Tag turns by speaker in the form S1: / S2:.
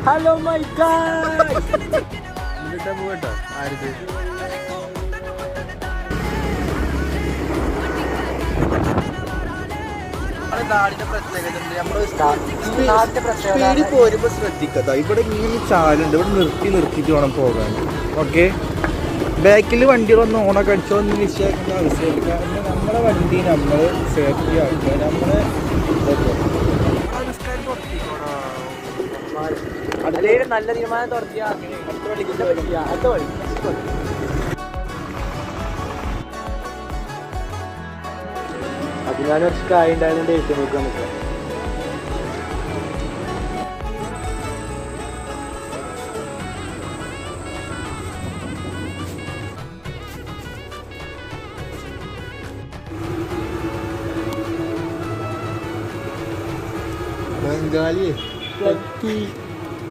S1: Hello my God എന്നിട്ടാ പോകട്ടോ ആരുത് സ്പീഡിൽ പോരുമ്പോ ശ്രദ്ധിക്കട്ടോ. ഇവിടെ ഇങ്ങനെ ചാലുണ്ട്, ഇവിടെ നിർത്തിയിട്ട് വേണം പോകാൻ. ഓക്കെ, ബാക്കിൽ വണ്ടികളൊന്നും ഓണൊക്കെ അടിച്ചോന്ന് വിഷയമാക്കേണ്ട ആവശ്യമില്ല. കാരണം നമ്മളെ വണ്ടി നമ്മൾ സേഫ്റ്റി ആക്കുക. നമ്മളെ നല്ല തീരുമാനം തുറക്കുക. അതിനാലും കുറച്ച് കായ ഉണ്ടായതുകൊണ്ട് ഏറ്റവും നോക്കാൻ നിൽക്കുക. ബംഗാളി